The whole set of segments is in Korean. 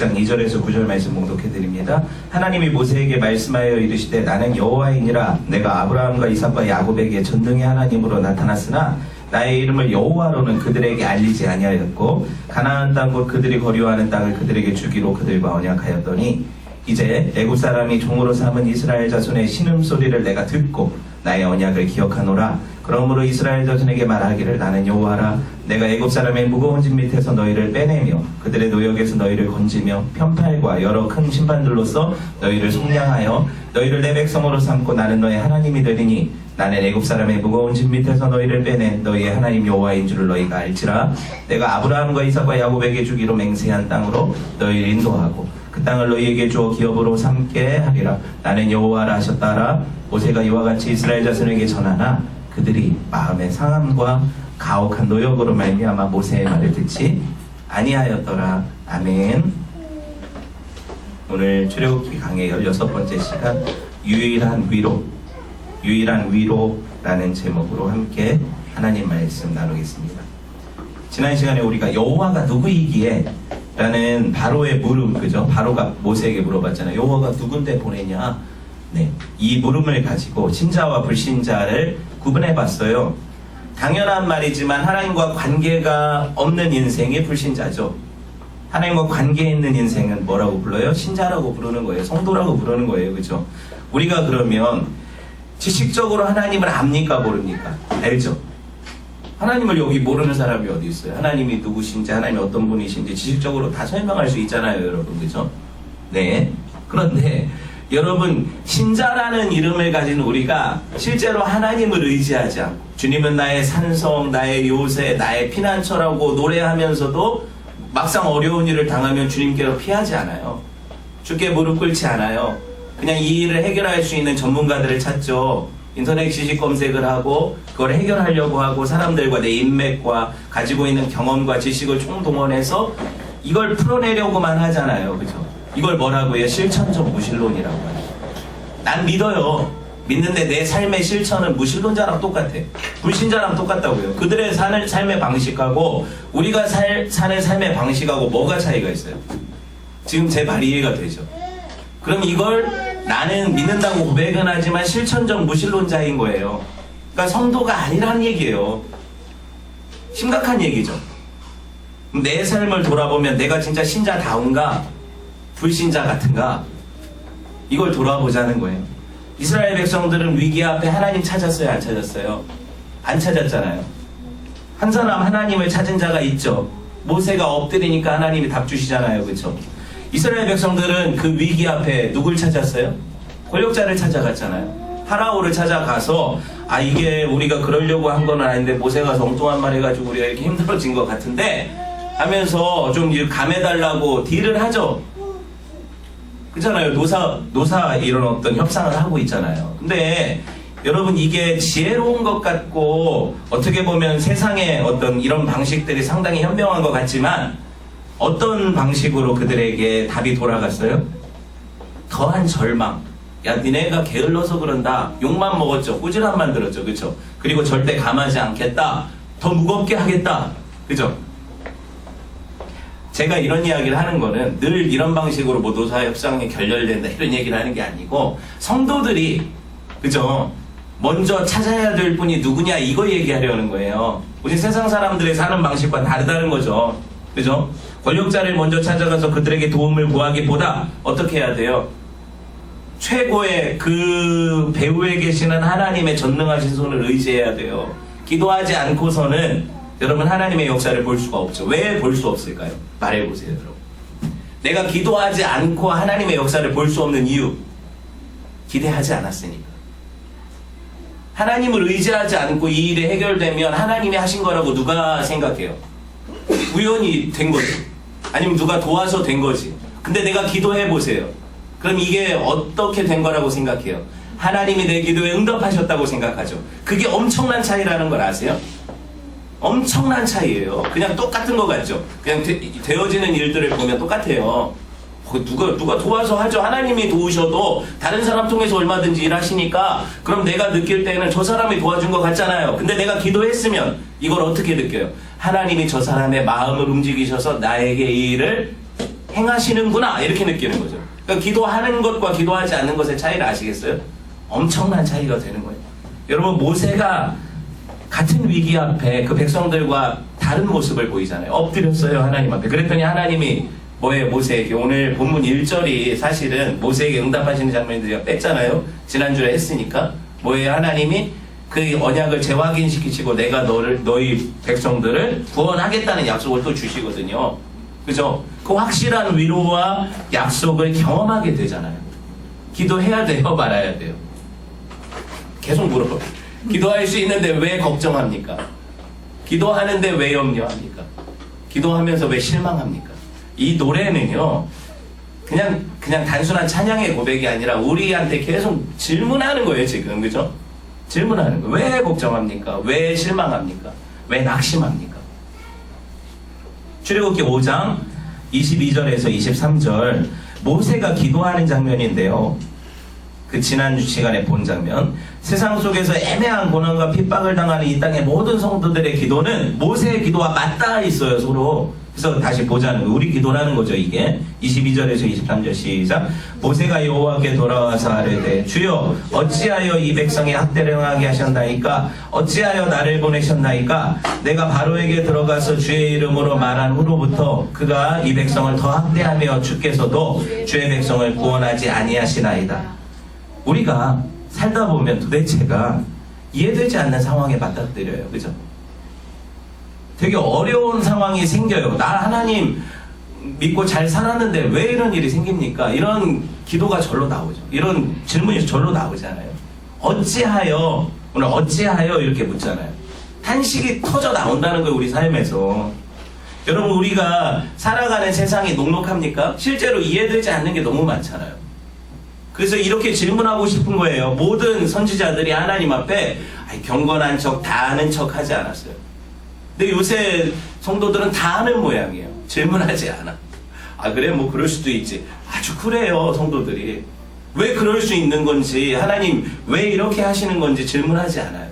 6장 2절에서 9절 말씀 봉독해 드립니다. 하나님이 모세에게 말씀하여 이르시되 나는 여호와이니라. 내가 아브라함과 이삭과 야곱에게 전능의 하나님으로 나타났으나 나의 이름을 여호와로는 그들에게 알리지 아니하였고 가나안 땅 곧 그들이 거류하는 땅을 그들에게 주기로 그들과 언약하였더니 이제 애굽 사람이 종으로 삼은 이스라엘 자손의 신음소리를 내가 듣고 나의 언약을 기억하노라. 그러므로 이스라엘 자손에게 말하기를 나는 여호와라. 내가 애굽 사람의 무거운 짐 밑에서 너희를 빼내며 그들의 노역에서 너희를 건지며 편팔과 여러 큰 신반들로서 너희를 속량하여 너희를 내 백성으로 삼고 나는 너의 하나님이 되리니 나는 애굽 사람의 무거운 짐 밑에서 너희를 빼낸 너희의 하나님 여호와인 줄을 너희가 알지라. 내가 아브라함과 이삭과 야곱에게 주기로 맹세한 땅으로 너희를 인도하고 그 땅을 너희에게 주어 기업으로 삼게 하리라. 나는 여호와라 하셨다라. 모세가 이와 같이 이스라엘 자손에게 전하나 그들이 마음의 상함과 가혹한 노역으로 말미암아 모세의 말을 듣지 아니하였더라. 아멘. 오늘 출애굽기 강의 16번째 시간 유일한 위로라는 제목으로 함께 하나님 말씀 나누겠습니다. 지난 시간에 우리가 여호와가 누구이기에 라는 바로의 물음, 그죠? 바로가 모세에게 물어봤잖아요. 여호와가 누군데 보내냐? 네, 이 물음을 가지고 신자와 불신자를 구분해 봤어요. 당연한 말이지만 하나님과 관계가 없는 인생이 불신자죠. 하나님과 관계 있는 인생은 뭐라고 불러요? 신자라고 부르는 거예요. 성도라고 부르는 거예요. 그죠? 우리가 그러면 지식적으로 하나님을 압니까? 모릅니까? 알죠? 하나님을 여기 모르는 사람이 어디 있어요? 하나님이 누구신지, 하나님이 어떤 분이신지 지식적으로 다 설명할 수 있잖아요, 여러분. 그죠? 네. 그런데 여러분, 신자라는 이름을 가진 우리가 실제로 하나님을 의지하지 않고 주님은 나의 산성, 나의 요새, 나의 피난처라고 노래하면서도 막상 어려운 일을 당하면 주님께로 피하지 않아요. 주께 무릎 꿇지 않아요. 그냥 이 일을 해결할 수 있는 전문가들을 찾죠. 인터넷 지식 검색을 하고 그걸 해결하려고 하고 사람들과 내 인맥과 가지고 있는 경험과 지식을 총동원해서 이걸 풀어내려고만 하잖아요. 그죠? 이걸 뭐라고 해요? 실천적 무신론이라고 해요. 난 믿어요. 믿는데 내 삶의 실천은 무신론자랑 똑같아. 불신자랑 똑같다고요. 그들의 사는 삶의 방식하고 우리가 사는 삶의 방식하고 뭐가 차이가 있어요? 지금 제 말이 이해가 되죠? 그럼 이걸 나는 믿는다고 고백은 하지만 실천적 무신론자인 거예요. 그러니까 성도가 아니라는 얘기예요. 심각한 얘기죠. 내 삶을 돌아보면 내가 진짜 신자다운가 불신자 같은가 이걸 돌아보자는 거예요. 이스라엘 백성들은 위기 앞에 하나님 찾았어요? 안 찾았어요? 안 찾았잖아요. 한 사람 하나님을 찾은 자가 있죠. 모세가 엎드리니까 하나님이 답 주시잖아요. 그렇죠? 이스라엘 백성들은 그 위기 앞에 누굴 찾았어요? 권력자를 찾아갔잖아요. 파라오를 찾아가서 이게 우리가 그러려고 한 건 아닌데 모세가 엉뚱한 말 해가지고 우리가 이렇게 힘들어진 것 같은데 하면서 좀 감해달라고 딜을 하죠. 그렇잖아요. 노사 이런 어떤 협상을 하고 있잖아요. 근데 여러분 이게 지혜로운 것 같고 어떻게 보면 세상의 어떤 이런 방식들이 상당히 현명한 것 같지만 어떤 방식으로 그들에게 답이 돌아갔어요? 더한 절망. 야, 니네가 게을러서 그런다. 욕만 먹었죠. 꾸지람만 들었죠. 그쵸? 그리고 절대 감하지 않겠다. 더 무겁게 하겠다. 그죠? 제가 이런 이야기를 하는 거는 늘 이런 방식으로 뭐 노사협상이 결렬된다 이런 얘기를 하는 게 아니고 성도들이 그죠? 먼저 찾아야 될 분이 누구냐 이거 얘기하려는 거예요. 우리 세상 사람들의 사는 방식과 다르다는 거죠. 그죠? 권력자를 먼저 찾아가서 그들에게 도움을 구하기보다 어떻게 해야 돼요? 최고의 그 배후에 계시는 하나님의 전능하신 손을 의지해야 돼요. 기도하지 않고서는 여러분 하나님의 역사를 볼 수가 없죠. 왜 볼 수 없을까요? 말해보세요, 여러분. 내가 기도하지 않고 하나님의 역사를 볼 수 없는 이유, 기대하지 않았으니까. 하나님을 의지하지 않고 이 일이 해결되면 하나님이 하신 거라고 누가 생각해요? 우연히 된 거지. 아니면 누가 도와서 된 거지. 근데 내가 기도해보세요. 그럼 이게 어떻게 된 거라고 생각해요? 하나님이 내 기도에 응답하셨다고 생각하죠. 그게 엄청난 차이라는 걸 아세요? 엄청난 차이예요. 그냥 똑같은 거 같죠? 그냥 되어지는 일들을 보면 똑같아요. 누가 도와서 하죠. 하나님이 도우셔도 다른 사람 통해서 얼마든지 일하시니까 그럼 내가 느낄 때는 저 사람이 도와준 것 같잖아요. 근데 내가 기도했으면 이걸 어떻게 느껴요? 하나님이 저 사람의 마음을 움직이셔서 나에게 이 일을 행하시는구나 이렇게 느끼는 거죠. 그러니까 기도하는 것과 기도하지 않는 것의 차이를 아시겠어요? 엄청난 차이가 되는 거예요. 여러분 모세가 같은 위기 앞에 그 백성들과 다른 모습을 보이잖아요. 엎드렸어요 하나님 앞에. 그랬더니 하나님이 뭐예요? 모세에게 오늘 본문 1절이 사실은 모세에게 응답하시는 장면인데 제가 뺐잖아요. 지난주에 했으니까 뭐예요? 하나님이 그 언약을 재확인시키시고 내가 너희 백성들을 구원하겠다는 약속을 또 주시거든요. 그죠? 그 확실한 위로와 약속을 경험하게 되잖아요. 기도해야 돼요? 말아야 돼요? 계속 물어봐요. 기도할 수 있는데 왜 걱정합니까? 기도하는데 왜 염려합니까? 기도하면서 왜 실망합니까? 이 노래는요, 그냥 단순한 찬양의 고백이 아니라 우리한테 계속 질문하는 거예요, 지금. 그죠? 질문하는 거예요. 왜 걱정합니까? 왜 실망합니까? 왜 낙심합니까? 출애굽기 5장 22절에서 23절 모세가 기도하는 장면인데요. 그 지난주 시간에 본 장면, 세상 속에서 애매한 고난과 핍박을 당하는 이 땅의 모든 성도들의 기도는 모세의 기도와 맞닿아 있어요, 서로. 그래서 다시 보자는 거예요. 우리 기도라는 거죠, 이게. 22절에서 23절 시작. 모세가 여호와께 돌아와서 아뢰되 주여 어찌하여 이 백성의 학대를 행하게 하셨나이까? 어찌하여 나를 보내셨나이까? 내가 바로에게 들어가서 주의 이름으로 말한 후로부터 그가 이 백성을 더 학대하며 주께서도 주의 백성을 구원하지 아니하시나이다. 우리가 살다 보면 도대체가 이해되지 않는 상황에 맞닥뜨려요. 그죠? 되게 어려운 상황이 생겨요. 나 하나님 믿고 잘 살았는데 왜 이런 일이 생깁니까? 이런 기도가 절로 나오죠. 이런 질문이 절로 나오잖아요. 어찌하여, 오늘 어찌하여 이렇게 묻잖아요. 탄식이 터져 나온다는 거예요, 우리 삶에서. 여러분, 우리가 살아가는 세상이 녹록합니까? 실제로 이해되지 않는 게 너무 많잖아요. 그래서 이렇게 질문하고 싶은 거예요. 모든 선지자들이 하나님 앞에 경건한 척, 다 아는 척 하지 않았어요. 근데 요새 성도들은 다 아는 모양이에요. 질문하지 않아. 아 그래? 뭐 그럴 수도 있지. 아주 그래요, 성도들이. 왜 그럴 수 있는 건지, 하나님 왜 이렇게 하시는 건지 질문하지 않아요.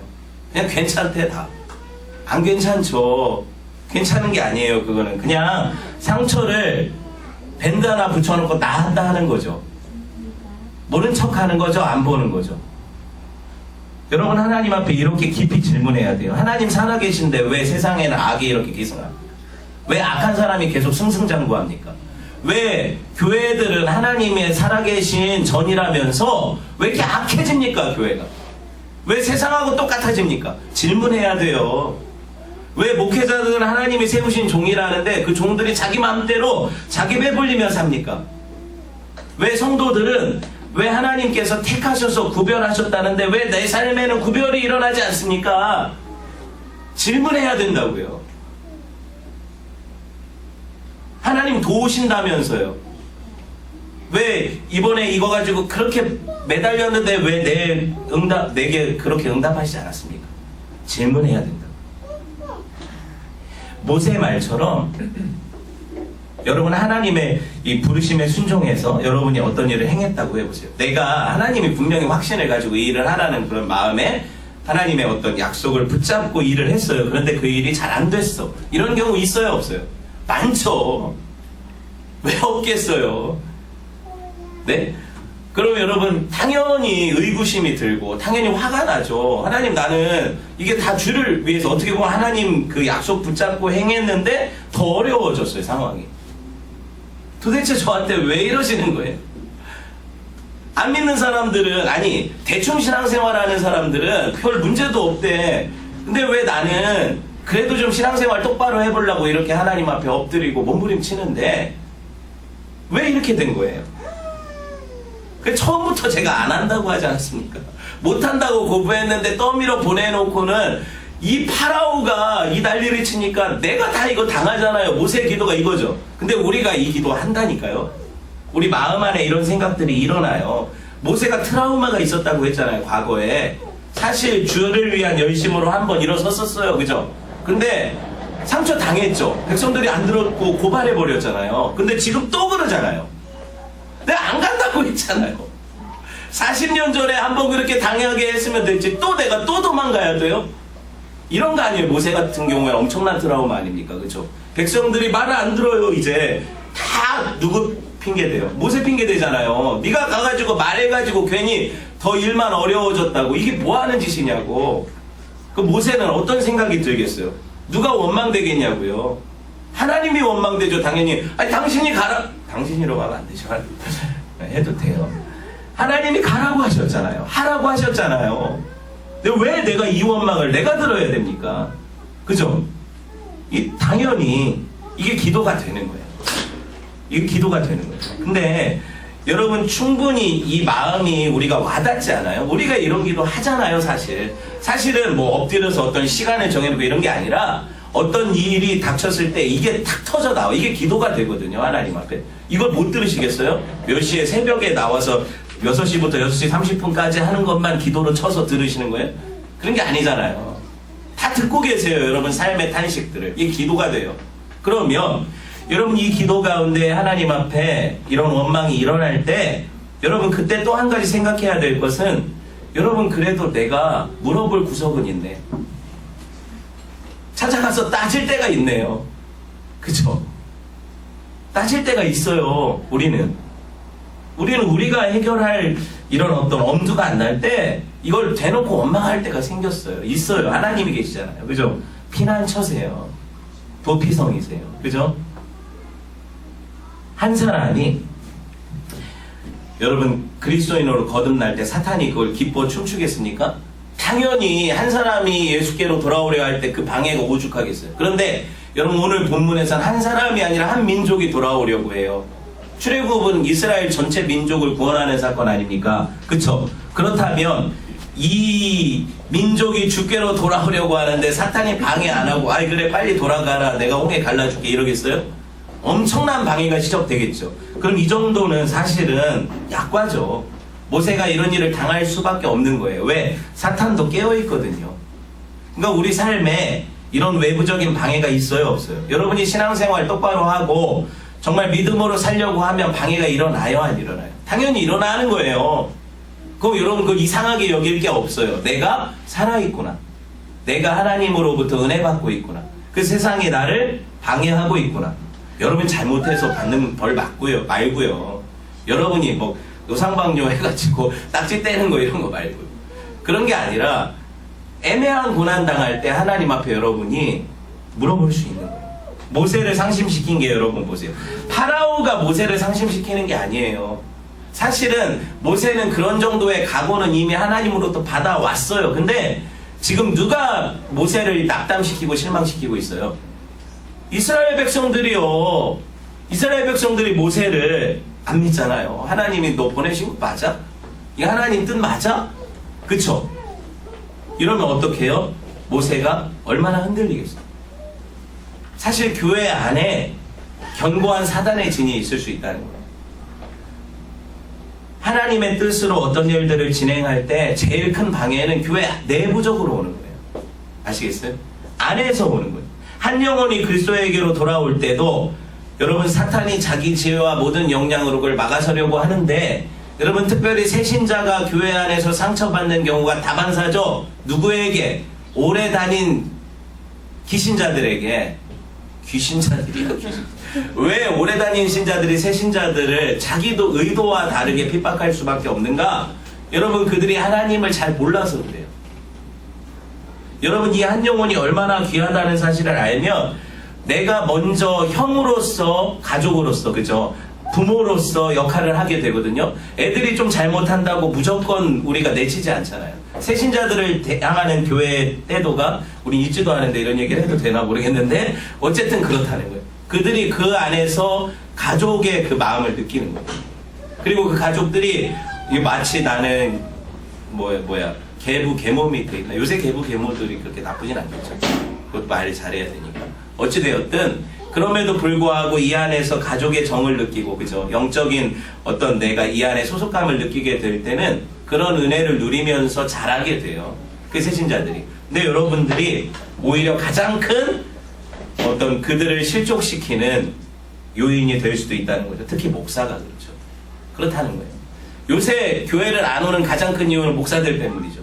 그냥 괜찮대 다. 안 괜찮죠. 괜찮은 게 아니에요. 그거는 그냥 상처를 밴드 하나 붙여놓고 나한다 하는 거죠. 모른 척 하는 거죠? 안 보는 거죠? 여러분, 하나님 앞에 이렇게 깊이 질문해야 돼요. 하나님 살아계신데 왜 세상에는 악이 이렇게 기승합니까? 왜 악한 사람이 계속 승승장구합니까? 왜 교회들은 하나님의 살아계신 전이라면서 왜 이렇게 악해집니까, 교회가? 왜 세상하고 똑같아집니까? 질문해야 돼요. 왜 목회자들은 하나님이 세우신 종이라는데 그 종들이 자기 마음대로 자기 배불리며 삽니까? 왜 성도들은 왜 하나님께서 택하셔서 구별하셨다는데 왜 내 삶에는 구별이 일어나지 않습니까? 질문해야 된다고요. 하나님 도우신다면서요. 왜 이번에 이거 가지고 그렇게 매달렸는데 왜 내게 그렇게 응답하시지 않았습니까? 질문해야 된다. 모세 말처럼 여러분 하나님의 이 부르심에 순종해서 여러분이 어떤 일을 행했다고 해보세요. 내가 하나님이 분명히 확신을 가지고 이 일을 하라는 그런 마음에 하나님의 어떤 약속을 붙잡고 일을 했어요. 그런데 그 일이 잘 안 됐어. 이런 경우 있어요, 없어요? 많죠. 왜 없겠어요? 네? 그럼 여러분 당연히 의구심이 들고 당연히 화가 나죠. 하나님 나는 이게 다 주를 위해서 어떻게 보면 하나님 그 약속 붙잡고 행했는데 더 어려워졌어요, 상황이. 도대체 저한테 왜 이러시는 거예요? 안 믿는 사람들은, 아니 대충 신앙생활하는 사람들은 별 문제도 없대. 근데 왜 나는 그래도 좀 신앙생활 똑바로 해보려고 이렇게 하나님 앞에 엎드리고 몸부림치는데 왜 이렇게 된 거예요? 그 처음부터 제가 안 한다고 하지 않았습니까? 못한다고 고부했는데 떠밀어 보내놓고는 이 파라오가 이 난리를 치니까 내가 다 이거 당하잖아요. 모세 기도가 이거죠. 근데 우리가 이 기도 한다니까요. 우리 마음 안에 이런 생각들이 일어나요. 모세가 트라우마가 있었다고 했잖아요, 과거에. 사실 주를 위한 열심으로 한번 일어섰었어요, 그죠? 근데 상처 당했죠. 백성들이 안 들었고 고발해버렸잖아요. 근데 지금 또 그러잖아요. 내가 안 간다고 했잖아요. 40년 전에 한번 그렇게 당하게 했으면 됐지 또 내가 또 도망가야 돼요? 이런 거 아니에요. 모세 같은 경우에 엄청난 트라우마 아닙니까? 그렇죠? 백성들이 말을 안 들어요. 이제 다 다 누구 핑계대요? 모세 핑계대잖아요. 네가 가가지고 말해가지고 괜히 더 일만 어려워졌다고. 이게 뭐하는 짓이냐고. 그 모세는 어떤 생각이 들겠어요? 누가 원망되겠냐고요. 하나님이 원망되죠. 당연히. 아니 당신이 가라. 당신이라고 하면 안 되죠. 해도 돼요. 하나님이 가라고 하셨잖아요. 하라고 하셨잖아요. 근데 왜 내가 이 원망을 내가 들어야 됩니까? 그죠? 당연히 이게 기도가 되는 거예요. 이게 기도가 되는 거예요. 근데 여러분 충분히 이 마음이 우리가 와닿지 않아요? 우리가 이런 기도 하잖아요, 사실. 사실은 뭐 엎드려서 어떤 시간을 정해놓고 이런 게 아니라 어떤 일이 닥쳤을 때 이게 탁 터져 나와. 이게 기도가 되거든요, 하나님 앞에. 이걸 못 들으시겠어요? 몇 시에 새벽에 나와서 6시부터 6시 30분까지 하는 것만 기도로 쳐서 들으시는 거예요? 그런 게 아니잖아요. 다 듣고 계세요, 여러분 삶의 탄식들을. 이게 기도가 돼요. 그러면 여러분 이 기도 가운데 하나님 앞에 이런 원망이 일어날 때 여러분 그때 또 한 가지 생각해야 될 것은 여러분 그래도 내가 물어볼 구석은 있네. 찾아가서 따질 때가 있네요. 그쵸? 따질 때가 있어요. 우리는 우리가 해결할 이런 어떤 엄두가 안 날 때 이걸 대놓고 원망할 때가 생겼어요. 있어요. 하나님이 계시잖아요. 그죠? 피난처세요. 도피성이세요. 그죠? 한 사람이 여러분 그리스도인으로 거듭날 때 사탄이 그걸 기뻐 춤추겠습니까? 당연히 한 사람이 예수께로 돌아오려 할 때 그 방해가 오죽하겠어요. 그런데 여러분 오늘 본문에서는 한 사람이 아니라 한 민족이 돌아오려고 해요. 출애굽은 이스라엘 전체 민족을 구원하는 사건 아닙니까? 그쵸? 그렇다면 이 민족이 주께로 돌아오려고 하는데 사탄이 방해 안 하고 아이 그래 빨리 돌아가라 내가 홍해 갈라줄게 이러겠어요? 엄청난 방해가 시작되겠죠. 그럼 이 정도는 사실은 약과죠. 모세가 이런 일을 당할 수밖에 없는 거예요. 왜? 사탄도 깨어있거든요. 그러니까 우리 삶에 이런 외부적인 방해가 있어요? 없어요? 여러분이 신앙생활 똑바로 하고 정말 믿음으로 살려고 하면 방해가 일어나요? 안 일어나요? 당연히 일어나는 거예요. 그럼 여러분 그거 이상하게 여길 게 없어요. 내가 살아있구나. 내가 하나님으로부터 은혜 받고 있구나. 그 세상이 나를 방해하고 있구나. 여러분 잘못해서 받는 벌 말고요. 여러분이 뭐 노상방뇨 해가지고 딱지 떼는 거 이런 거 말고요. 그런 게 아니라 애매한 고난 당할 때 하나님 앞에 여러분이 물어볼 수 있는 거예요. 모세를 상심시킨 게 여러분 보세요. 파라오가 모세를 상심시키는 게 아니에요. 사실은 모세는 그런 정도의 각오는 이미 하나님으로부터 받아왔어요. 근데 지금 누가 모세를 낙담시키고 실망시키고 있어요? 이스라엘 백성들이요. 이스라엘 백성들이 모세를 안 믿잖아요. 하나님이 너 보내신 거 맞아? 이게 하나님 뜻 맞아? 그쵸? 이러면 어떡해요? 모세가 얼마나 흔들리겠어요? 사실 교회 안에 견고한 사단의 진이 있을 수 있다는 거예요. 하나님의 뜻으로 어떤 일들을 진행할 때 제일 큰 방해는 교회 내부적으로 오는 거예요. 아시겠어요? 안에서 오는 거예요. 한 영혼이 그리스도에게로 돌아올 때도 여러분 사탄이 자기 지혜와 모든 역량으로 그걸 막아서려고 하는데 여러분 특별히 새신자가 교회 안에서 상처받는 경우가 다반사죠. 누구에게? 오래 다닌 귀신자들에게. 귀신자들이요? 왜 오래 다닌 신자들이 새신자들을 자기도 의도와 다르게 핍박할 수밖에 없는가? 여러분 그들이 하나님을 잘 몰라서 그래요. 여러분 이 한 영혼이 얼마나 귀하다는 사실을 알면 내가 먼저 형으로서 가족으로서 그죠? 부모로서 역할을 하게 되거든요. 애들이 좀 잘못한다고 무조건 우리가 내치지 않잖아요. 새신자들을 향하는 교회 태도가 우리 있지도 않은데 이런 얘기를 해도 되나 모르겠는데 어쨌든 그렇다는 거예요. 그들이 그 안에서 가족의 그 마음을 느끼는 거예요. 그리고 그 가족들이 마치 나는 개부 계모 밑에 있나. 요새 개부 계모들이 그렇게 나쁘진 않겠죠. 그것도 말을 잘해야 되니까. 어찌되었든 그럼에도 불구하고 이 안에서 가족의 정을 느끼고 그죠? 영적인 어떤 내가 이 안에 소속감을 느끼게 될 때는 그런 은혜를 누리면서 자라게 돼요. 그 새신자들이. 근데 여러분들이 오히려 가장 큰 어떤 그들을 실족시키는 요인이 될 수도 있다는 거죠. 특히 목사가 그렇죠. 그렇다는 거예요. 요새 교회를 안 오는 가장 큰 이유는 목사들 때문이죠.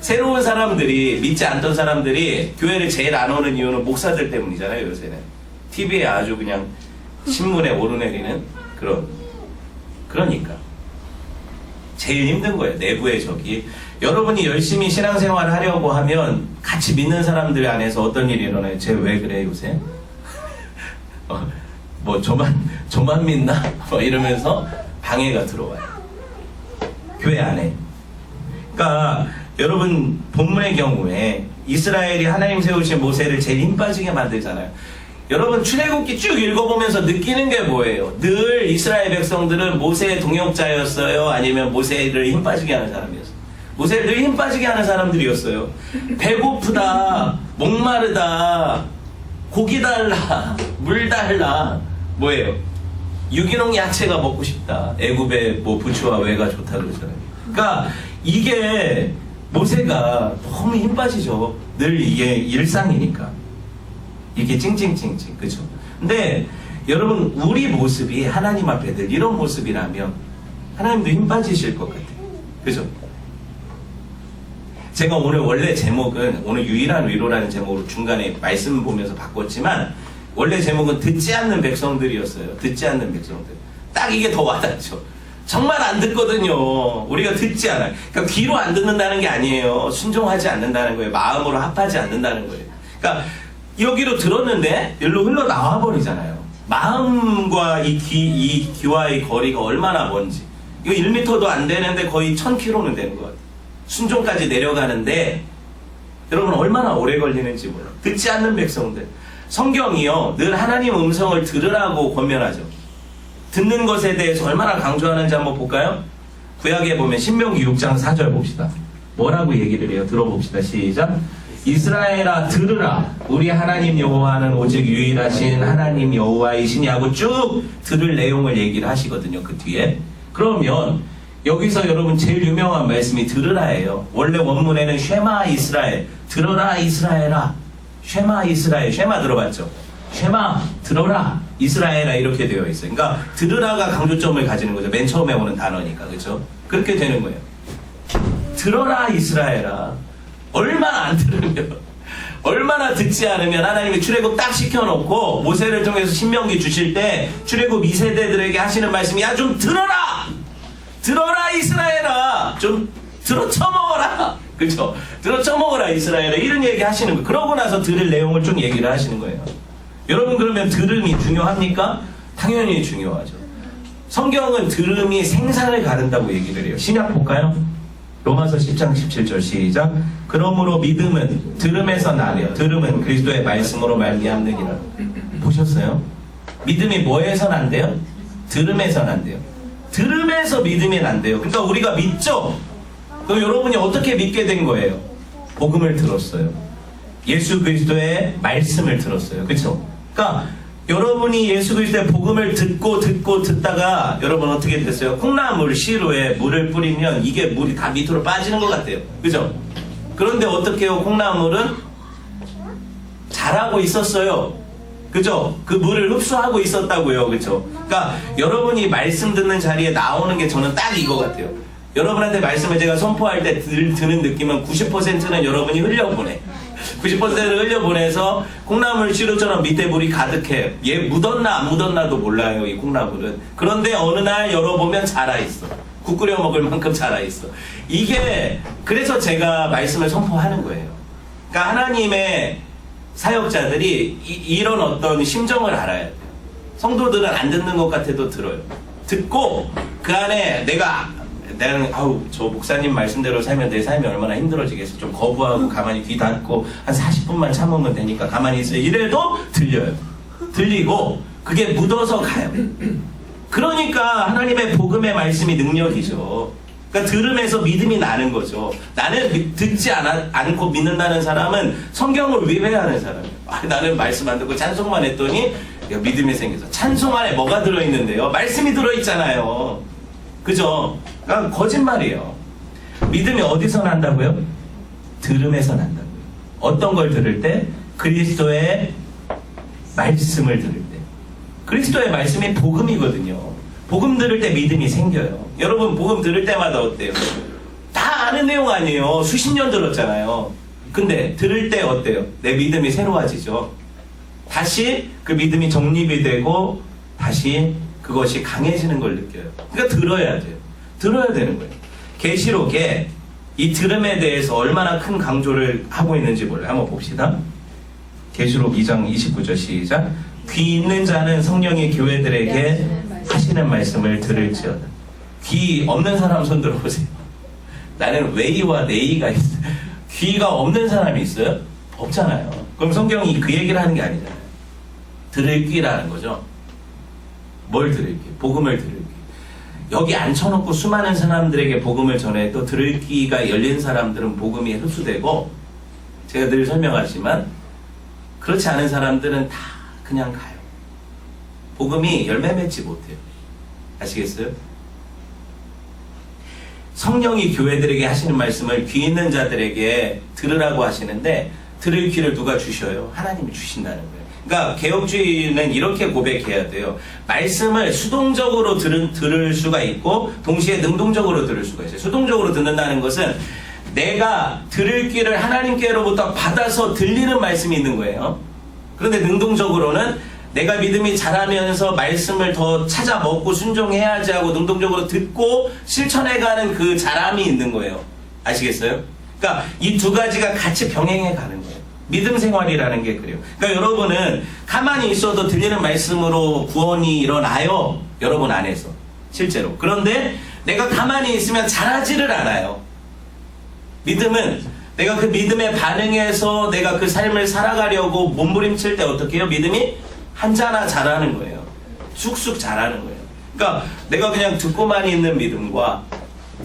새로운 사람들이, 믿지 않던 사람들이 교회를 제일 안 오는 이유는 목사들 때문이잖아요, 요새는. TV에 아주 그냥 신문에 오르내리는 그러니까 제일 힘든 거예요. 내부의 적이. 여러분이 열심히 신앙생활을 하려고 하면 같이 믿는 사람들 안에서 어떤 일이 일어나요? 쟤 왜 그래 요새? 뭐 저만 믿나? 뭐 이러면서 방해가 들어와요. 교회 안에. 그러니까 여러분 본문의 경우에 이스라엘이 하나님 세우신 모세를 제일 힘 빠지게 만들잖아요. 여러분 출애굽기 쭉 읽어보면서 느끼는 게 뭐예요? 늘 이스라엘 백성들은 모세의 동역자였어요? 아니면 모세를 힘 빠지게 하는 사람이었어요? 모세를 늘 힘 빠지게 하는 사람들이었어요. 배고프다, 목마르다, 고기 달라, 물 달라, 뭐예요? 유기농 야채가 먹고 싶다. 애굽의 뭐 부추와 외가 좋다 그러잖아요. 그러니까 이게 모세가 너무 힘 빠지죠. 늘 이게 일상이니까. 이게 찡찡찡찡, 그죠? 근데 여러분 우리 모습이 하나님 앞에 늘 이런 모습이라면 하나님도 힘 빠지실 것 같아요. 그죠? 제가 오늘 원래 제목은 오늘 유일한 위로라는 제목으로 중간에 말씀 보면서 바꿨지만 원래 제목은 듣지 않는 백성들이었어요. 듣지 않는 백성들. 딱 이게 더 와닿죠. 정말 안 듣거든요. 우리가 듣지 않아요. 그러니까 귀로 안 듣는다는 게 아니에요. 순종하지 않는다는 거예요. 마음으로 합하지 않는다는 거예요. 그러니까 여기로 들었는데 일로 흘러나와 버리잖아요. 마음과 이 귀와의 거리가 얼마나 먼지. 이거 1m도 안 되는데 거의 1000km는 되는 것 같아요. 순종까지 내려가는데 여러분 얼마나 오래 걸리는지 몰라요. 듣지 않는 백성들. 성경이요 늘 하나님 음성을 들으라고 권면하죠. 듣는 것에 대해서 얼마나 강조하는지 한번 볼까요? 구약에 보면 신명기 6장 4절 봅시다. 뭐라고 얘기를 해요? 들어봅시다. 시작. 이스라엘아 들으라. 우리 하나님 여호와는 오직 유일하신 하나님 여호와이시니 하고 쭉 들을 내용을 얘기를 하시거든요. 그 뒤에. 그러면 여기서 여러분 제일 유명한 말씀이 들으라예요. 원래 원문에는 쉐마 이스라엘, 들어라 이스라엘아. 쉐마 이스라엘, 쉐마 들어봤죠? 쉐마 들어라 이스라엘아 이렇게 되어 있어요. 그러니까 들으라가 강조점을 가지는 거죠. 맨 처음에 오는 단어니까. 그렇죠? 그렇게 되는 거예요. 들어라 이스라엘아. 얼마나 안 들으면, 얼마나 듣지 않으면 하나님이 출애굽 딱 시켜놓고 모세를 통해서 신명기 주실 때 출애굽 2세대들에게 하시는 말씀이 야 좀 들어라! 들어라 이스라엘아! 좀 들어쳐먹어라! 그렇죠? 들어쳐먹어라 이스라엘아! 이런 얘기 하시는 거예요. 그러고 나서 들을 내용을 좀 얘기를 하시는 거예요. 여러분 그러면 들음이 중요합니까? 당연히 중요하죠. 성경은 들음이 생사를 가른다고 얘기를 해요. 신약 볼까요? 로마서 10장 17절 시작. 그러므로 믿음은 들음에서 나며 들음은 그리스도의 말씀으로 말미암느니라. 보셨어요? 믿음이 뭐에서 난대요? 들음에서 난대요. 들음에서 믿음이 난대요. 그러니까 우리가 믿죠? 그럼 여러분이 어떻게 믿게 된 거예요? 복음을 들었어요. 예수 그리스도의 말씀을 들었어요. 그렇죠? 그러니까 여러분이 예수 그리스도의 복음을 듣다가 여러분 어떻게 됐어요? 콩나물 시루에 물을 뿌리면 이게 물이 다 밑으로 빠지는 것 같아요. 그죠? 그런데 어떻게 해요? 콩나물은 자라고 있었어요. 그죠? 그 물을 흡수하고 있었다고요. 그죠? 그러니까 여러분이 말씀 듣는 자리에 나오는 게 저는 딱 이거 같아요. 여러분한테 말씀을 제가 선포할 때 드는 느낌은 90%는 여러분이 흘려보내. 90%를 흘려보내서 콩나물 시루처럼 밑에 물이 가득해. 얘 묻었나 안 묻었나도 몰라요. 이 콩나물은. 그런데 어느 날 열어보면 자라있어. 국 끓여 먹을 만큼 자라있어. 이게 그래서 제가 말씀을 선포하는 거예요. 그러니까 하나님의 사역자들이 이런 어떤 심정을 알아야 돼요. 성도들은 안 듣는 것 같아도 들어요. 듣고 그 안에 나는 저 목사님 말씀대로 살면 내 삶이 얼마나 힘들어지겠어. 좀 거부하고 가만히 귀 닫고 한 40분만 참으면 되니까 가만히 있어요. 이래도 들려요. 들리고 그게 묻어서 가요. 그러니까 하나님의 복음의 말씀이 능력이죠. 그러니까 들음에서 믿음이 나는 거죠. 나는 듣지 않고 믿는다는 사람은 성경을 위배하는 사람이에요. 나는 말씀 안 듣고 찬송만 했더니 믿음이 생겨서. 찬송 안에 뭐가 들어있는데요? 말씀이 들어있잖아요. 그죠? 그러니까 거짓말이에요. 믿음이 어디서 난다고요? 들음에서 난다고요. 어떤 걸 들을 때? 그리스도의 말씀을 들을 때. 그리스도의 말씀이 복음이거든요. 복음 들을 때 믿음이 생겨요. 여러분 복음 들을 때마다 어때요? 다 아는 내용 아니에요. 수십 년 들었잖아요. 근데 들을 때 어때요? 내 믿음이 새로워지죠. 다시 그 믿음이 정립이 되고 다시 그것이 강해지는 걸 느껴요. 그러니까 들어야 돼요. 들어야 되는 거예요. 계시록에 이 들음에 대해서 얼마나 큰 강조를 하고 있는지 몰라요. 한번 봅시다. 계시록 2장 29절 시작. 귀 있는 자는 성령이 교회들에게 하시는 말씀을 들을지어다. 귀 없는 사람 손 들어보세요. 나는 웨이와 네이가 있어요. 귀가 없는 사람이 있어요? 없잖아요. 그럼 성경이 그 얘기를 하는 게 아니잖아요. 들을 귀라는 거죠. 뭘 들을 귀? 복음을 들을 귀. 여기 앉혀놓고 수많은 사람들에게 복음을 전해도 들을 귀가 열린 사람들은 복음이 흡수되고, 제가 늘 설명하지만 그렇지 않은 사람들은 다 그냥 가요. 복음이 열매 맺지 못해요. 아시겠어요? 성령이 교회들에게 하시는 말씀을 귀 있는 자들에게 들으라고 하시는데, 들을 귀를 누가 주셔요? 하나님이 주신다는 거예요. 그러니까 개혁주의는 이렇게 고백해야 돼요. 말씀을 수동적으로 들을 수가 있고 동시에 능동적으로 들을 수가 있어요. 수동적으로 듣는다는 것은 내가 들을 귀를 하나님께로부터 받아서 들리는 말씀이 있는 거예요. 그런데 능동적으로는 내가 믿음이 자라면서 말씀을 더 찾아 먹고 순종해야지 하고 능동적으로 듣고 실천해가는 그 자람이 있는 거예요. 아시겠어요? 그러니까 이 두 가지가 같이 병행해 가는 거예요. 믿음 생활이라는 게 그래요. 그러니까 여러분은 가만히 있어도 들리는 말씀으로 구원이 일어나요. 여러분 안에서. 실제로. 그런데 내가 가만히 있으면 자라지를 않아요. 믿음은 내가 그 믿음에 반응해서 내가 그 삶을 살아가려고 몸부림칠 때 어떻게 해요? 믿음이 한자나 자라는 거예요. 쑥쑥 자라는 거예요. 그러니까 내가 그냥 듣고만 있는 믿음과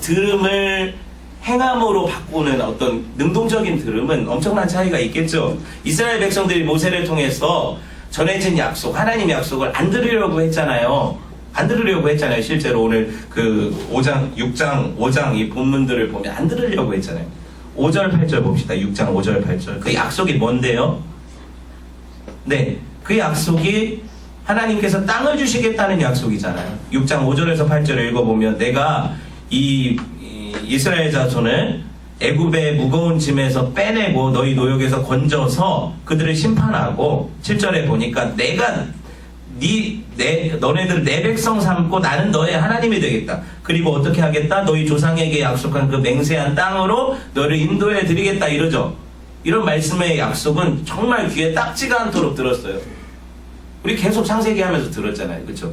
들음을 행함으로 바꾸는 어떤 능동적인 들음은 엄청난 차이가 있겠죠. 이스라엘 백성들이 모세를 통해서 전해진 약속, 하나님의 약속을 안 들으려고 했잖아요. 안 들으려고 했잖아요. 실제로 오늘 그 5장, 6장, 5장 이 본문들을 보면 안 들으려고 했잖아요. 5절, 8절 봅시다. 6장 5절, 8절. 그 약속이 뭔데요? 네, 그 약속이 하나님께서 땅을 주시겠다는 약속이잖아요. 6장 5절에서 8절을 읽어보면 내가 이 이스라엘 자손을 애굽의 무거운 짐에서 빼내고 너희 노역에서 건져서 그들을 심판하고 7절에 보니까 내가 너네들 내 백성 삼고 나는 너의 하나님이 되겠다. 그리고 어떻게 하겠다? 너희 조상에게 약속한 그 맹세한 땅으로 너를 인도해 드리겠다 이러죠. 이런 말씀의 약속은 정말 귀에 딱지가 않도록 들었어요. 우리 계속 창세기 하면서 들었잖아요. 그렇죠?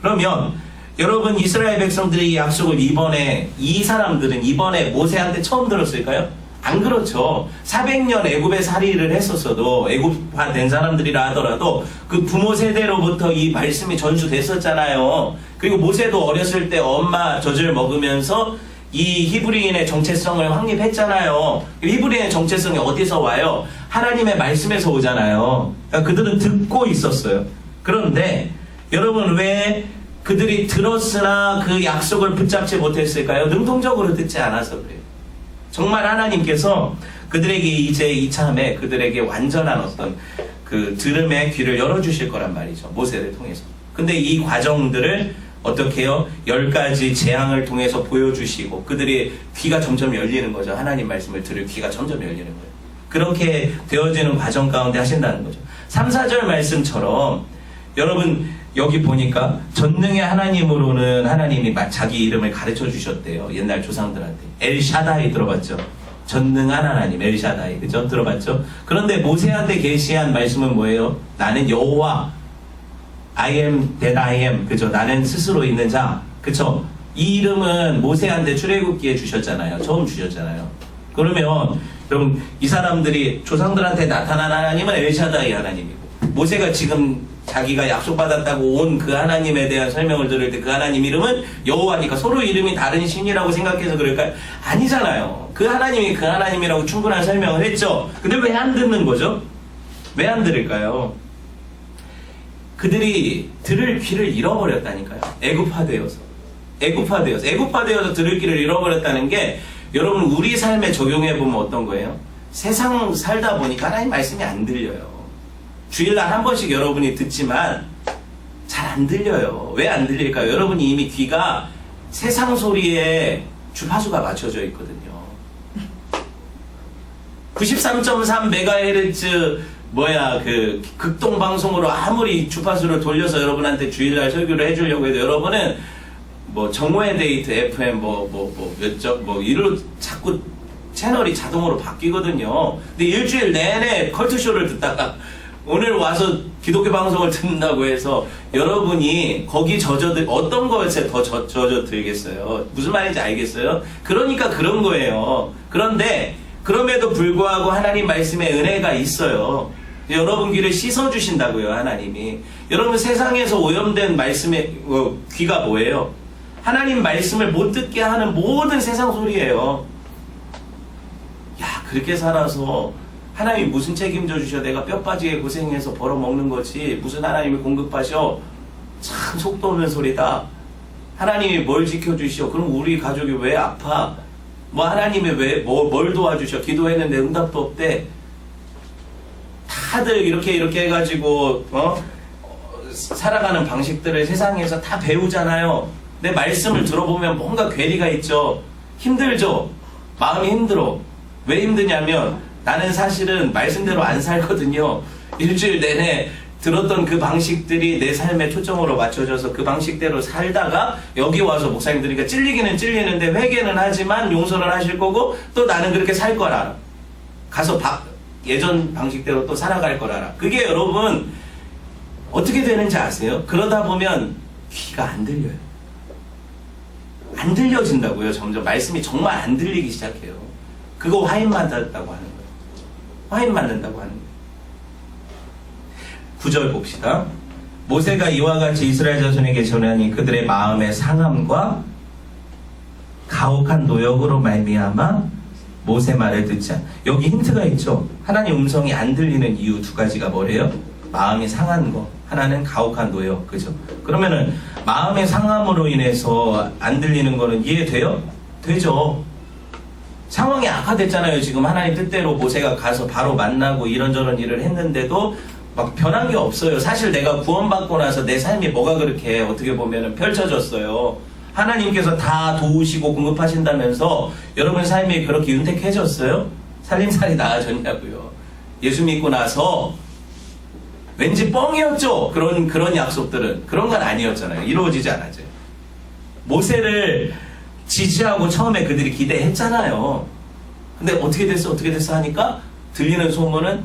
그러면 여러분 이스라엘 백성들이 이 약속을 이 사람들은 이번에 모세한테 처음 들었을까요? 안 그렇죠. 400년 애굽에 살이를 했었어도 애굽화된 사람들이라 하더라도 그 부모 세대로부터 이 말씀이 전수됐었잖아요. 그리고 모세도 어렸을 때 엄마 젖을 먹으면서 이 히브리인의 정체성을 확립했잖아요. 히브리인의 정체성이 어디서 와요? 하나님의 말씀에서 오잖아요. 그러니까 그들은 듣고 있었어요. 그런데 여러분 왜 그들이 들었으나 그 약속을 붙잡지 못했을까요? 능동적으로 듣지 않아서 그래요. 정말 하나님께서 그들에게 이제 이참에 그들에게 완전한 어떤 그 들음의 귀를 열어주실 거란 말이죠. 모세를 통해서. 근데 이 과정들을 어떻게 해요? 10가지 재앙을 통해서 보여주시고 그들이 귀가 점점 열리는 거죠. 하나님 말씀을 들을 귀가 점점 열리는 거예요. 그렇게 되어지는 과정 가운데 하신다는 거죠. 3, 4절 말씀처럼 여러분 여기 보니까 전능의 하나님으로는 하나님이 자기 이름을 가르쳐 주셨대요. 옛날 조상들한테. 엘샤다이 들어봤죠? 전능한 하나님 엘샤다이. 그죠? 들어봤죠? 그런데 모세한테 계시한 말씀은 뭐예요? 나는 여호와 I am that I am. 그죠? 나는 스스로 있는 자. 그쵸? 이 이름은 모세한테 출애굽기에 주셨잖아요. 처음 주셨잖아요. 그러면 여러분 이 사람들이 조상들한테 나타난 하나님은 엘샤다이 하나님이고 모세가 지금 자기가 약속받았다고 온 그 하나님에 대한 설명을 들을 때 그 하나님 이름은 여호와니까 서로 이름이 다른 신이라고 생각해서 그럴까요? 아니잖아요. 그 하나님이 그 하나님이라고 충분한 설명을 했죠. 근데 왜 안 듣는 거죠? 왜 안 들을까요? 그들이 들을 귀를 잃어버렸다니까요. 애굽화되어서 들을 귀를 잃어버렸다는 게 여러분 우리 삶에 적용해보면 어떤 거예요? 세상 살다 보니까 하나님 말씀이 안 들려요. 주일날 한 번씩 여러분이 듣지만 잘 안 들려요. 왜 안 들릴까요? 여러분이 이미 귀가 세상 소리에 주파수가 맞춰져 있거든요. 93.3MHz 그 극동 방송으로 아무리 주파수를 돌려서 여러분한테 주일날 설교를 해주려고 해도 여러분은 뭐 정오의 데이트 FM 이로 자꾸 채널이 자동으로 바뀌거든요. 근데 일주일 내내 컬투쇼를 듣다가 오늘 와서 기독교 방송을 듣는다고 해서 여러분이 거기 어떤 것에 더 젖어들겠어요? 무슨 말인지 알겠어요? 그러니까 그런 거예요. 그런데 그럼에도 불구하고 하나님 말씀에 은혜가 있어요. 여러분 귀를 씻어주신다고요, 하나님이. 여러분 세상에서 오염된 말씀의 귀가 뭐예요? 하나님 말씀을 못 듣게 하는 모든 세상 소리예요. 야, 그렇게 살아서 하나님이 무슨 책임져 주셔? 내가 뼈 빠지게 고생해서 벌어먹는 거지. 무슨 하나님이 공급하셔? 참 속도 없는 소리다. 하나님이 뭘 지켜주시오? 그럼 우리 가족이 왜 아파? 뭐 하나님이 뭘 도와주셔? 기도했는데 응답도 없대. 다들 이렇게 해가지고 살아가는 방식들을 세상에서 다 배우잖아요. 내 말씀을 들어보면 뭔가 괴리가 있죠. 힘들죠. 마음이 힘들어. 왜 힘드냐면 나는 사실은 말씀대로 안 살거든요. 일주일 내내 들었던 그 방식들이 내 삶에 초점으로 맞춰져서 그 방식대로 살다가 여기 와서 목사님 들으니까 찔리기는 찔리는데 회개는 하지만 용서를 하실 거고 또 나는 그렇게 살 거라. 가서 예전 방식대로 또 살아갈 거라. 그게 여러분 어떻게 되는지 아세요? 그러다 보면 귀가 안 들려요. 안 들려진다고요. 점점 말씀이 정말 안 들리기 시작해요. 그거 화인 맞았다고 하는 거예요. 화인 맞는다고 하는 거예요. 9절 봅시다. 모세가 이와 같이 이스라엘 자손에게 전하니 그들의 마음의 상함과 가혹한 노역으로 말미암아 모세 말을 듣지 않. 여기 힌트가 있죠. 하나님 음성이 안 들리는 이유 두 가지가 뭐래요? 마음이 상한 거, 하나는 가혹한 노역. 그죠? 그러면은 마음의 상함으로 인해서 안 들리는 거는 이해돼요? 되죠. 상황이 악화됐잖아요. 지금 하나님 뜻대로 모세가 가서 바로 만나고 이런저런 일을 했는데도 막 변한 게 없어요. 사실 내가 구원받고 나서 내 삶이 뭐가 그렇게 어떻게 보면 펼쳐졌어요. 하나님께서 다 도우시고 공급하신다면서 여러분 삶이 그렇게 윤택해졌어요? 살림살이 나아졌냐고요. 예수 믿고 나서 왠지 뻥이었죠. 그런 약속들은. 그런 건 아니었잖아요. 이루어지지 않았죠. 모세를 지지하고 처음에 그들이 기대했잖아요. 근데 어떻게 됐어 하니까 들리는 소문은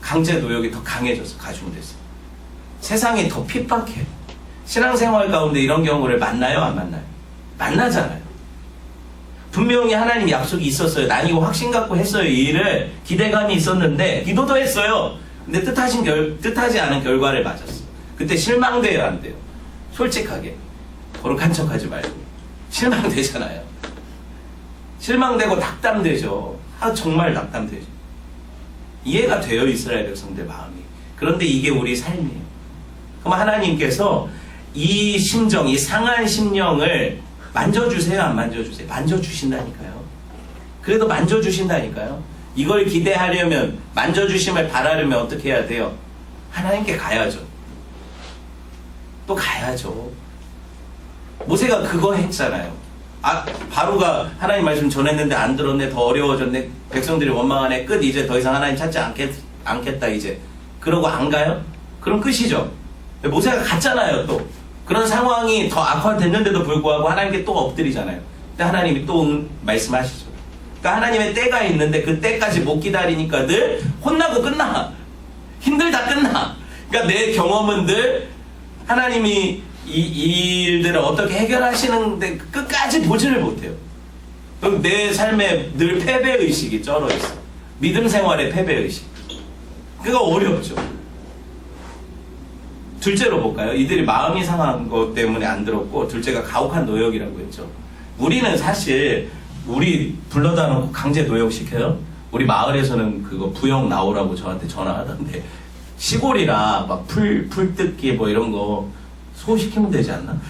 강제 노역이 더 강해져서 가중됐어요. 세상이 더 핍박해. 신앙생활 가운데 이런 경우를 만나요? 안 만나요? 만나잖아요. 분명히 하나님 약속이 있었어요. 난 이거 확신 갖고 했어요. 이 일을 기대감이 있었는데 기도도 했어요. 근데 뜻하지 않은 결과를 맞았어. 그때 실망돼야 안 돼요. 솔직하게. 거룩한 척하지 말고. 실망되잖아요. 실망되고 낙담되죠. 정말 낙담되죠. 이해가 돼요. 이스라엘 백성들 마음이. 그런데 이게 우리 삶이에요. 그럼 하나님께서 이 심정, 이 상한 심령을 만져주세요? 안 만져주세요? 만져주신다니까요. 그래도 만져주신다니까요. 이걸 기대하려면, 만져주심을 바라려면 어떻게 해야 돼요? 하나님께 가야죠. 또 가야죠. 모세가 그거 했잖아요. 바로가 하나님 말씀 전했는데 안 들었네, 더 어려워졌네, 백성들이 원망하네, 끝, 이제 더 이상 하나님 찾지 않겠다, 이제. 그러고 안 가요? 그럼 끝이죠. 모세가 갔잖아요, 또. 그런 상황이 더 악화됐는데도 불구하고 하나님께 또 엎드리잖아요. 근데 하나님이 또 말씀하시죠. 그러니까 하나님의 때가 있는데 그 때까지 못 기다리니까 늘 혼나고 끝나. 힘들다 끝나. 그러니까 내 경험은 늘 하나님이 이 일들을 어떻게 해결하시는데 끝까지 보지를 못해요. 그럼 내 삶에 늘 패배의식이 쩔어 있어. 믿음 생활의 패배의식. 그거 어렵죠. 둘째로 볼까요? 이들이 마음이 상한 것 때문에 안 들었고, 둘째가 가혹한 노역이라고 했죠. 우리는 사실 우리 불러다 놓고 강제 노역시켜요? 우리 마을에서는 그거 부역 나오라고 저한테 전화하던데, 시골이라 막 풀 뜯기 뭐 이런 거 소시키면 되지 않나?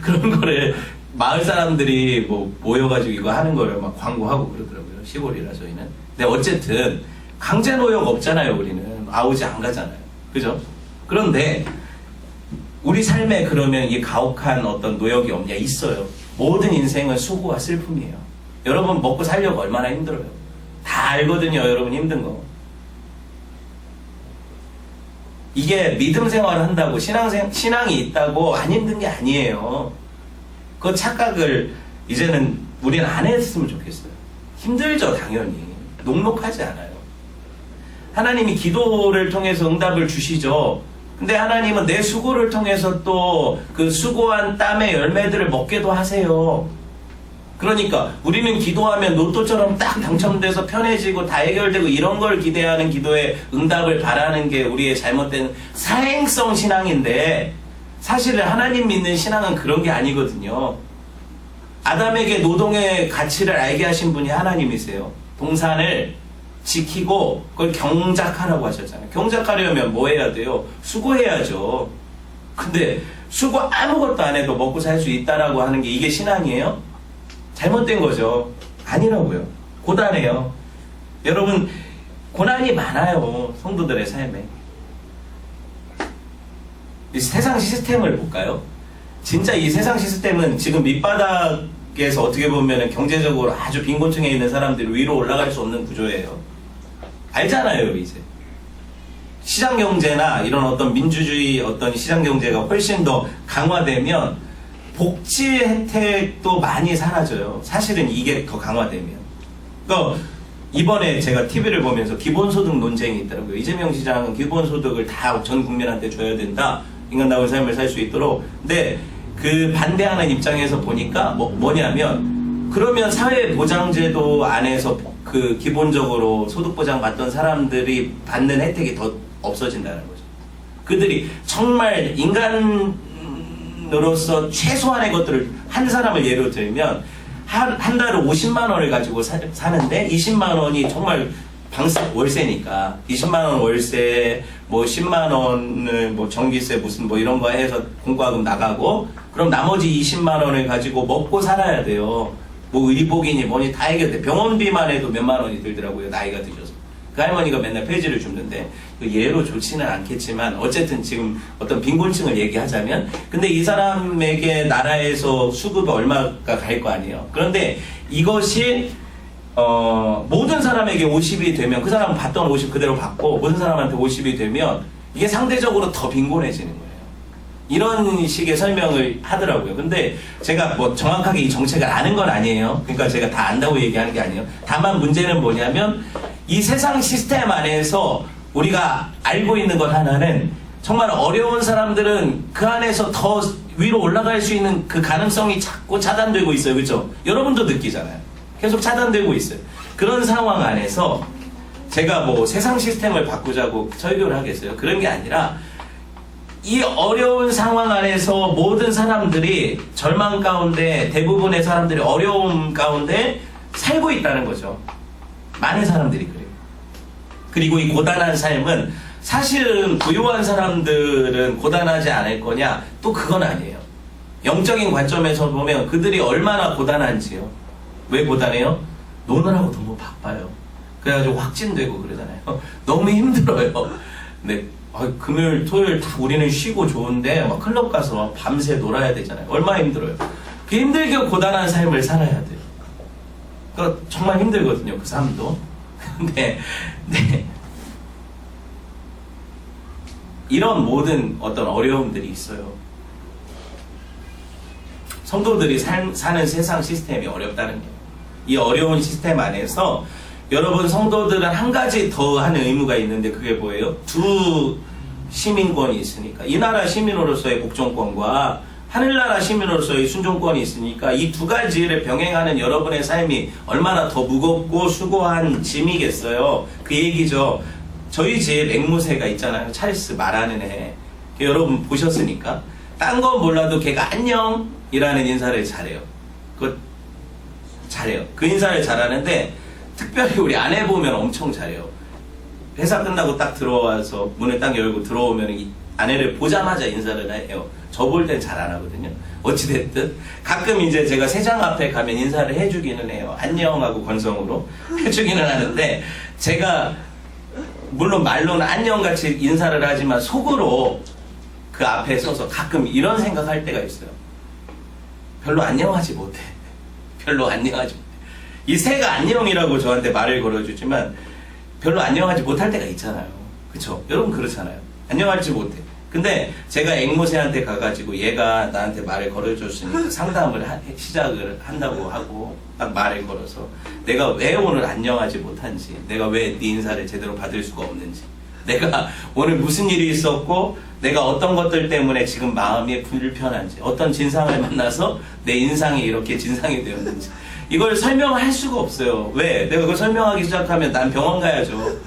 그런 거를 마을 사람들이 뭐 모여가지고 이거 하는 거를 막 광고하고 그러더라고요. 시골이라 저희는. 근데 어쨌든 강제 노역 없잖아요. 우리는 아우지 안 가잖아요. 그죠? 그런데 우리 삶에 그러면 이게 가혹한 어떤 노역이 없냐? 있어요. 모든 인생은 수고와 슬픔이에요. 여러분 먹고 살려고 얼마나 힘들어요. 다 알거든요. 여러분 힘든 거. 이게 믿음 생활을 한다고 신앙이 있다고 안 힘든 게 아니에요. 그 착각을 이제는 우리는 안 했으면 좋겠어요. 힘들죠, 당연히. 녹록하지 않아요. 하나님이 기도를 통해서 응답을 주시죠. 근데 하나님은 내 수고를 통해서 또 그 수고한 땀의 열매들을 먹게도 하세요. 그러니까 우리는 기도하면 로또처럼 딱 당첨돼서 편해지고 다 해결되고 이런 걸 기대하는 기도에 응답을 바라는 게 우리의 잘못된 사행성 신앙인데, 사실은 하나님 믿는 신앙은 그런 게 아니거든요. 아담에게 노동의 가치를 알게 하신 분이 하나님이세요. 동산을 지키고 그걸 경작하라고 하셨잖아요. 경작하려면 뭐 해야 돼요? 수고해야죠. 근데 수고 아무것도 안 해도 먹고 살 수 있다라고 하는 게 이게 신앙이에요? 잘못된 거죠. 아니라고요. 고단해요. 여러분, 고난이 많아요. 성도들의 삶에. 이 세상 시스템을 볼까요? 진짜 이 세상 시스템은 지금 밑바닥에서 어떻게 보면 경제적으로 아주 빈곤층에 있는 사람들이 위로 올라갈 수 없는 구조예요. 알잖아요, 이제. 시장경제나 이런 어떤 민주주의 어떤 시장경제가 훨씬 더 강화되면 복지 혜택도 많이 사라져요. 사실은 이게 더 강화되면. 그러니까 이번에 제가 TV를 보면서 기본소득 논쟁이 있더라고요. 이재명 시장은 기본소득을 다 전 국민한테 줘야 된다. 인간다운 삶을 살 수 있도록. 근데 그 반대하는 입장에서 보니까 뭐냐면, 그러면 사회보장제도 안에서 그 기본적으로 소득보장 받던 사람들이 받는 혜택이 더 없어진다는 거죠. 그들이 정말 인간으로서 최소한의 것들을, 한 사람을 예로 들면 한 달에 50만 원을 가지고 사는데 20만 원이 정말 월세니까 20만 원 월세, 뭐 10만 원을 뭐 전기세 무슨 뭐 이런 거 해서 공과금 나가고, 그럼 나머지 20만 원을 가지고 먹고 살아야 돼요. 뭐 의복이니 뭐니 다 해결돼. 병원비만 해도 몇만 원이 들더라고요. 나이가 드셔서. 그 할머니가 맨날 폐지를 줍는데, 예로 좋지는 않겠지만 어쨌든 지금 어떤 빈곤층을 얘기하자면, 근데 이 사람에게 나라에서 수급이 얼마가 갈 거 아니에요. 그런데 이것이 모든 사람에게 50이 되면 그 사람은 받던 50 그대로 받고, 모든 사람한테 50이 되면 이게 상대적으로 더 빈곤해지는 거예요. 이런 식의 설명을 하더라고요. 근데 제가 뭐 정확하게 이 정책을 아는 건 아니에요. 그러니까 제가 다 안다고 얘기하는 게 아니에요. 다만 문제는 뭐냐면, 이 세상 시스템 안에서 우리가 알고 있는 것 하나는, 정말 어려운 사람들은 그 안에서 더 위로 올라갈 수 있는 그 가능성이 자꾸 차단되고 있어요. 그렇죠? 여러분도 느끼잖아요. 계속 차단되고 있어요. 그런 상황 안에서 제가 뭐 세상 시스템을 바꾸자고 설교를 하겠어요? 그런 게 아니라, 이 어려운 상황 안에서 모든 사람들이 절망 가운데, 대부분의 사람들이 어려움 가운데 살고 있다는 거죠. 많은 사람들이 그래요. 그리고 이 고단한 삶은, 사실은 부유한 사람들은 고단하지 않을 거냐? 또 그건 아니에요. 영적인 관점에서 보면 그들이 얼마나 고단한지요. 왜 고단해요? 노느라고 너무 바빠요. 그래가지고 확진되고 그러잖아요. 너무 힘들어요. 네. 금요일, 토요일 다 우리는 쉬고 좋은데 막 클럽 가서 밤새 놀아야 되잖아요. 얼마나 힘들어요. 그 힘들게 고단한 삶을 살아야 돼요. 그러니까 정말 힘들거든요, 그 삶도. 근데 네. 이런 모든 어떤 어려움들이 있어요. 성도들이 사는 세상 시스템이 어렵다는 거예요. 이 어려운 시스템 안에서 여러분 성도들은 한 가지 더 하는 의무가 있는데, 그게 뭐예요? 두 시민권이 있으니까, 이 나라 시민으로서의 복종권과 하늘나라 시민으로서의 순종권이 있으니까, 이 두 가지를 병행하는 여러분의 삶이 얼마나 더 무겁고 수고한 짐이겠어요. 그 얘기죠. 저희 집 앵무새가 있잖아요. 찰스 말하는 애. 여러분 보셨으니까. 딴 건 몰라도 걔가 안녕이라는 인사를 잘해요. 잘해요. 그 인사를 잘하는데, 특별히 우리 아내 보면 엄청 잘해요. 회사 끝나고 딱 들어와서 문을 딱 열고 들어오면 이 아내를 보자마자 인사를 해요. 저 볼 땐 잘 안 하거든요. 어찌됐든 가끔 이제 제가 세장 앞에 가면 인사를 해주기는 해요. 안녕하고 건성으로 해주기는 하는데, 제가 물론 말로는 안녕같이 인사를 하지만 속으로 그 앞에 서서 가끔 이런 생각할 때가 있어요. 별로 안녕하지 못해. 별로 안녕하지 못해. 이 새가 안녕이라고 저한테 말을 걸어주지만 별로 안녕하지 못할 때가 있잖아요. 그쵸? 여러분 그렇잖아요. 안녕할지 못해. 근데 제가 앵모세한테 가가지고 얘가 나한테 말을 걸어줬으니까 상담을 시작을 한다고 하고 딱 말을 걸어서 내가 왜 오늘 안녕하지 못한지, 내가 왜 네 인사를 제대로 받을 수가 없는지, 내가 오늘 무슨 일이 있었고 내가 어떤 것들 때문에 지금 마음이 불편한지, 어떤 진상을 만나서 내 인상이 이렇게 진상이 되었는지 이걸 설명할 수가 없어요. 왜? 내가 그걸 설명하기 시작하면 난 병원 가야죠.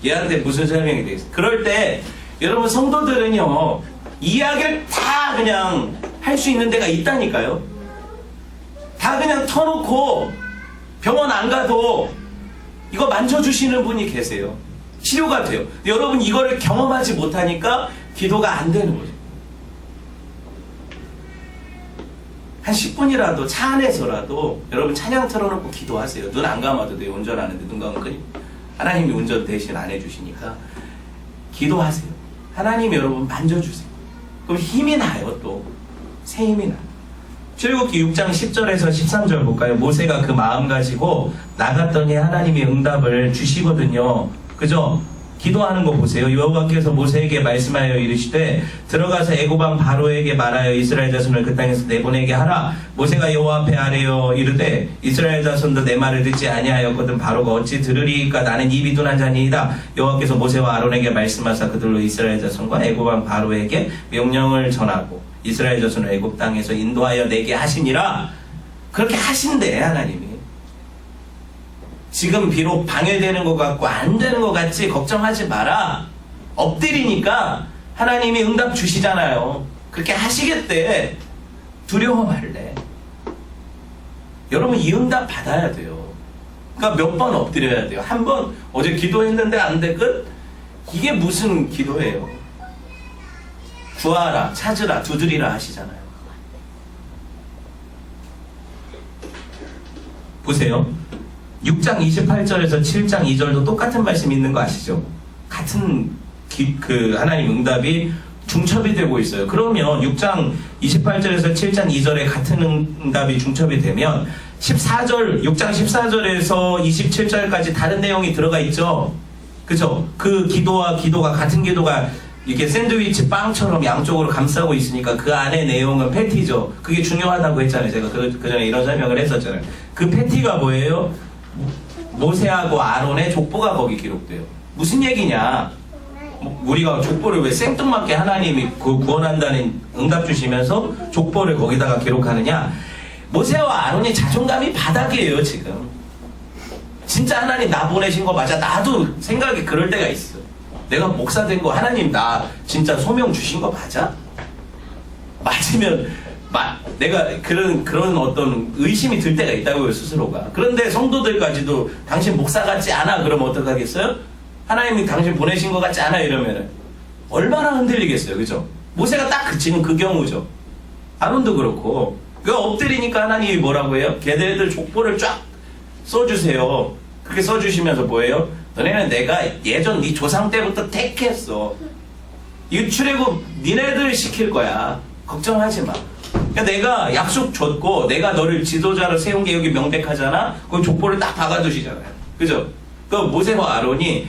얘한테 무슨 설명이 되겠어. 그럴 때 여러분 성도들은요 이야기를 다 그냥 할 수 있는 데가 있다니까요. 다 그냥 터놓고 병원 안 가도 이거 만져주시는 분이 계세요. 치료가 돼요. 여러분 이거를 경험하지 못하니까 기도가 안 되는 거죠. 한 10분이라도 차 안에서라도 여러분 찬양 틀어놓고 기도하세요. 눈 안 감아도 돼요. 운전하는데 눈 감으면 끄니 하나님이 운전 대신 안 해주시니까 기도하세요. 하나님 여러분 만져주세요. 그럼 힘이 나요. 또 새 힘이 나요. 출애굽기 6장 10절에서 13절 볼까요? 모세가 그 마음 가지고 나갔더니 하나님이 응답을 주시거든요. 그죠? 기도하는 거 보세요. 여호와께서 모세에게 말씀하여 이르시되 들어가서 애굽 왕 바로에게 말하여 이스라엘 자손을 그 땅에서 내보내게 하라. 모세가 여호와 앞에 아뢰어 이르되 이스라엘 자손도 내 말을 듣지 아니하였거든 바로가 어찌 들으리이까 나는 입이 둔한 자니이다. 여호와께서 모세와 아론에게 말씀하사 그들로 이스라엘 자손과 애굽 왕 바로에게 명령을 전하고 이스라엘 자손을 애굽 땅에서 인도하여 내게 하시니라. 그렇게 하신대 하나님이. 지금 비록 방해되는 것 같고 안 되는 것 같지 걱정하지 마라. 엎드리니까 하나님이 응답 주시잖아요. 그렇게 하시겠대. 두려워 말래. 여러분 이 응답 받아야 돼요. 그러니까 몇 번 엎드려야 돼요. 한 번 어제 기도했는데 안 돼 끝? 이게 무슨 기도예요. 구하라, 찾으라, 두드리라 하시잖아요. 보세요. 6장 28절에서 7장 2절도 똑같은 말씀이 있는 거 아시죠? 같은 하나님 응답이 중첩이 되고 있어요. 그러면 6장 28절에서 7장 2절에 같은 응답이 중첩이 되면 6장 14절에서 27절까지 다른 내용이 들어가 있죠? 그죠? 그 기도가 같은 기도가 이렇게 샌드위치 빵처럼 양쪽으로 감싸고 있으니까 그 안에 내용은 패티죠. 그게 중요하다고 했잖아요. 제가 그 전에 이런 설명을 했었잖아요. 그 패티가 뭐예요? 모세하고 아론의 족보가 거기 기록돼요. 무슨 얘기냐? 우리가 족보를 왜 생뚱맞게 하나님이 구원한다는 응답 주시면서 족보를 거기다가 기록하느냐? 모세와 아론의 자존감이 바닥이에요 지금. 진짜 하나님 나 보내신 거 맞아? 나도 생각이 그럴 때가 있어. 내가 목사 된 거 하나님 나 진짜 소명 주신 거 맞아? 맞으면 내가 그런 어떤 의심이 들 때가 있다고요 스스로가. 그런데 성도들까지도 당신 목사 같지 않아 그러면 어떡하겠어요? 하나님이 당신 보내신 것 같지 않아 이러면은 얼마나 흔들리겠어요. 그죠? 모세가 딱 지금 그 경우죠. 아론도 그렇고. 그 엎드리니까 하나님이 뭐라고 해요? 걔네들 족보를 쫙 써주세요. 그렇게 써주시면서 뭐예요? 너네는 내가 예전 네 조상 때부터 택했어. 이 출애굽 니네들 시킬 거야. 걱정하지 마. 그러니까 내가 약속 줬고 내가 너를 지도자로 세운 게 여기 명백하잖아. 그 족보를 딱 박아두시잖아요. 그죠? 그 모세와 아론이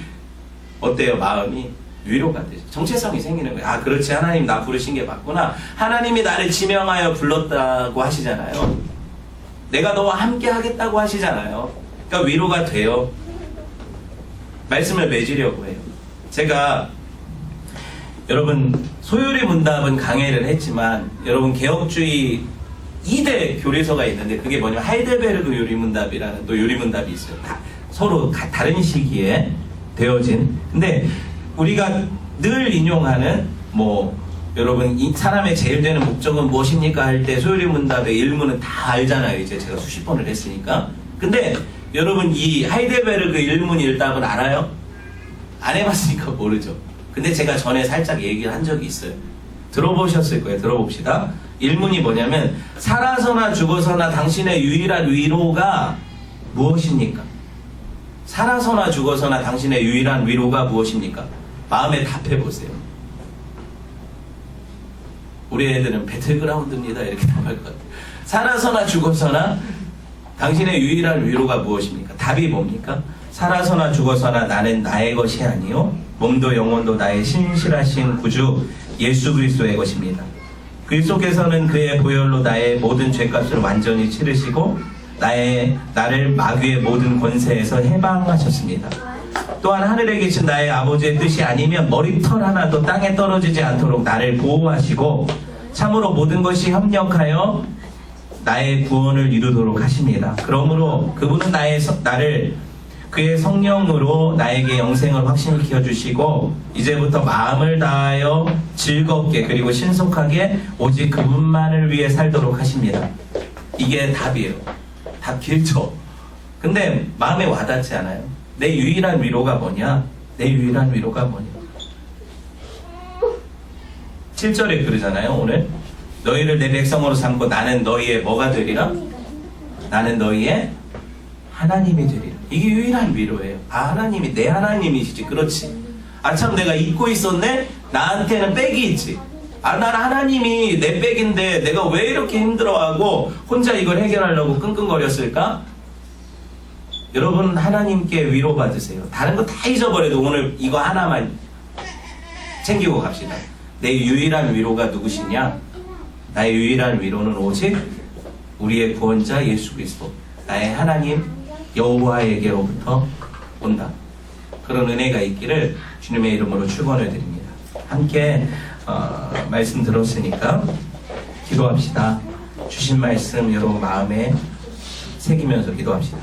어때요? 마음이 위로가 되죠. 정체성이 생기는 거예요. 아 그렇지 하나님 나 부르신 게 맞구나. 하나님이 나를 지명하여 불렀다고 하시잖아요. 내가 너와 함께 하겠다고 하시잖아요. 그러니까 위로가 돼요. 말씀을 맺으려고 해요. 제가 여러분 소요리 문답은 강해를 했지만 여러분 개혁주의 2대 교리서가 있는데 그게 뭐냐면 하이델베르그 요리문답이라는 또 요리문답이 있어요. 서로 다른 시기에 되어진. 근데 우리가 늘 인용하는 여러분 이 사람의 제일 되는 목적은 무엇입니까 할 때 소요리 문답의 일문은 다 알잖아요. 이제 제가 수십 번을 했으니까. 근데 여러분 이 하이델베르그 일문 일답은 알아요? 안 해봤으니까 모르죠. 근데 제가 전에 살짝 얘기를 한 적이 있어요. 들어보셨을 거예요. 들어봅시다. 일문이 뭐냐면 살아서나 죽어서나 당신의 유일한 위로가 무엇입니까? 살아서나 죽어서나 당신의 유일한 위로가 무엇입니까? 마음에 답해보세요. 우리 애들은 배틀그라운드입니다 이렇게 답할 것 같아요. 살아서나 죽어서나 당신의 유일한 위로가 무엇입니까? 답이 뭡니까? 살아서나 죽어서나 나는 나의 것이 아니요 몸도 영혼도 나의 신실하신 구주 예수 그리스도의 것입니다. 그리스도께서는 그의 보혈로 나의 모든 죄값을 완전히 치르시고 나를 마귀의 모든 권세에서 해방하셨습니다. 또한 하늘에 계신 나의 아버지의 뜻이 아니면 머리털 하나도 땅에 떨어지지 않도록 나를 보호하시고 참으로 모든 것이 협력하여 나의 구원을 이루도록 하십니다. 그러므로 그분은 나를 그의 성령으로 나에게 영생을 확신시켜 주시고 이제부터 마음을 다하여 즐겁게 그리고 신속하게 오직 그분만을 위해 살도록 하십니다. 이게 답이에요. 답 길죠. 근데 마음에 와닿지 않아요. 내 유일한 위로가 뭐냐? 내 유일한 위로가 뭐냐? 7절에 그러잖아요. 오늘 너희를 내 백성으로 삼고 나는 너희의 뭐가 되리라? 나는 너희의 하나님이 되리라. 이게 유일한 위로예요. 아, 하나님이 내 하나님이시지. 그렇지. 아, 참 내가 잊고 있었네? 나한테는 백이 있지. 아, 난 하나님이 내 백인데 내가 왜 이렇게 힘들어하고 혼자 이걸 해결하려고 끙끙거렸을까? 여러분, 하나님께 위로받으세요. 다른 거 다 잊어버려도 오늘 이거 하나만 챙기고 갑시다. 내 유일한 위로가 누구시냐? 나의 유일한 위로는 오직 우리의 구원자 예수 그리스도, 나의 하나님 여호와에게로부터 온다. 그런 은혜가 있기를 주님의 이름으로 축원을 드립니다. 함께 말씀 들었으니까 기도합시다. 주신 말씀 여러분 마음에 새기면서 기도합시다.